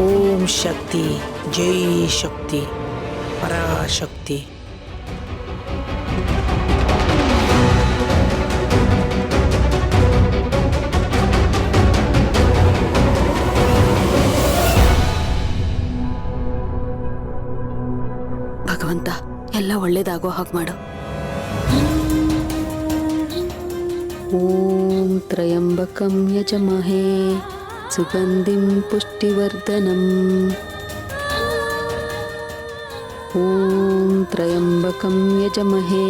ಓಂ ಶಕ್ತಿ ಜೈ ಶಕ್ತಿ ಪರಾಶಕ್ತಿ. ಭಗವಂತ ಎಲ್ಲ ಒಳ್ಳೇದಾಗೋ ಹಾಗೆ ಮಾಡು. ಓಂ ತ್ರಯಂಬಕಂ ಯಜಮಹೇ ಸುಗಂಧಿಂ ಪುಷ್ಟಿವರ್ಧನಂ. ಓಂ ತ್ರಯಂಬಕಂ ಯಜಮಹೇ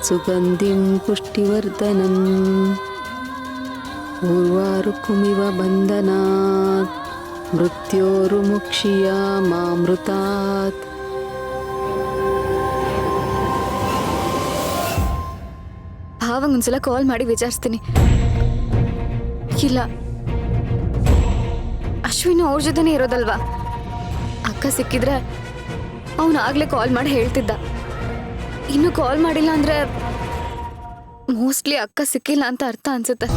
ಸುಗಂಧಿಂ ಪುಷ್ಟಿವರ್ಧನಂ. ಊರ್ವಾರುಕುಮಿವ ಬಂಧನಾತ್ ಮೃತ್ಯೋರ್ಮುಕ್ಷೀಯಾಮಾಮೃತಾತ್. ಭಾವಂಗ್ ಒಂದ್ಸಲ ಕಾಲ್ ಮಾಡಿ ವಿಚಾರಿಸ್ತೀನಿ. ಇಲ್ಲ, ಅಶ್ವಿನ್ ಅವ್ರ ಜೊತೆನೇ ಇರೋದಲ್ವಾ. ಅಕ್ಕ ಸಿಕ್ಕಿದ್ರೆ ಅವನು ಆಗ್ಲೇ ಕಾಲ್ ಮಾಡಿ ಹೇಳ್ತಿದ್ದ. ಇನ್ನು ಕಾಲ್ ಮಾಡಿಲ್ಲ ಅಂದ್ರೆ ಮೋಸ್ಟ್ಲಿ ಅಕ್ಕ ಸಿಕ್ಕಿಲ್ಲ ಅಂತ ಅರ್ಥ ಅನ್ಸುತ್ತೆ.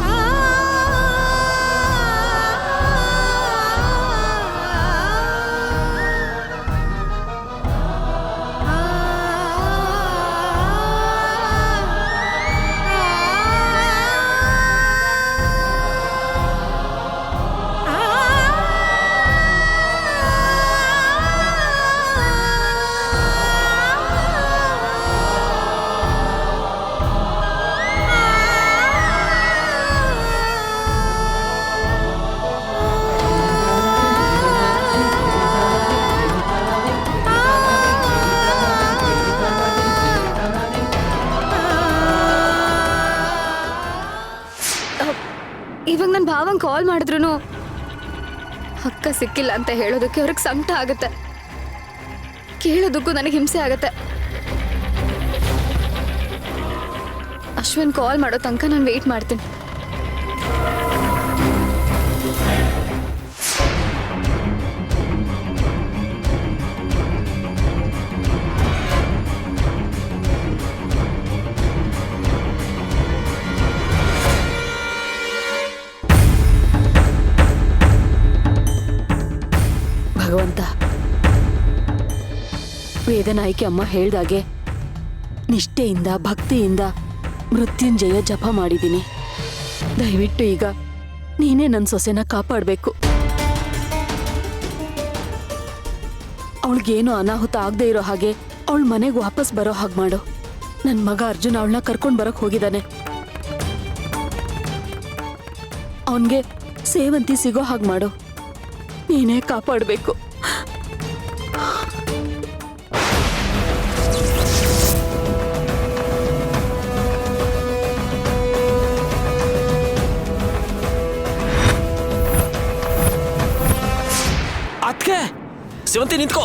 ಇವಾಗ ನನ್ನ ಭಾವಂಗ್ ಕಾಲ್ ಮಾಡಿದ್ರು ಅಕ್ಕ ಸಿಕ್ಕಿಲ್ಲ ಅಂತ ಹೇಳೋದಕ್ಕೆ ಅವ್ರಿಗೆ ಸಂಕಟ ಆಗುತ್ತೆ. ಕೇಳೋದಕ್ಕೂ ನನಗೆ ಹಿಂಸೆ ಆಗುತ್ತೆ. ಅಶ್ವಿನ್ ಕಾಲ್ ಮಾಡೋ ತನಕ ನಾನು ವೆಯ್ಟ್ ಮಾಡ್ತೀನಿ. ಭಗವಂತ, ವೇದನಾಯಿಕೆ ಅಮ್ಮ ಹೇಳ್ದಾಗೆ ನಿಷ್ಠೆಯಿಂದ ಭಕ್ತಿಯಿಂದ ಮೃತ್ಯುಂಜಯ ಜಪ ಮಾಡಿದ್ದೀನಿ. ದಯವಿಟ್ಟು ಈಗ ನೀನೇ ನನ್ನ ಸೊಸೆನ ಕಾಪಾಡಬೇಕು. ಅವಳಿಗೇನು ಅನಾಹುತ ಆಗದೆ ಇರೋ ಹಾಗೆ ಅವಳ ಮನೆಗೆ ವಾಪಸ್ ಬರೋ ಹಾಗೆ ಮಾಡು. ನನ್ನ ಮಗ ಅರ್ಜುನ್ ಅವಳನ್ನ ಕರ್ಕೊಂಡು ಬರೋಕೆ ಹೋಗಿದ್ದಾನೆ. ಅವನಿಗೆ ಸೇವಂತಿ ಸಿಗೋ ಹಾಗೆ ಮಾಡು. ನೀನೇ ಕಾಪಾಡಬೇಕು. ಅದ್ಕೆ ಸೇವಂತಿ ನಿಂತ್ಕೋ.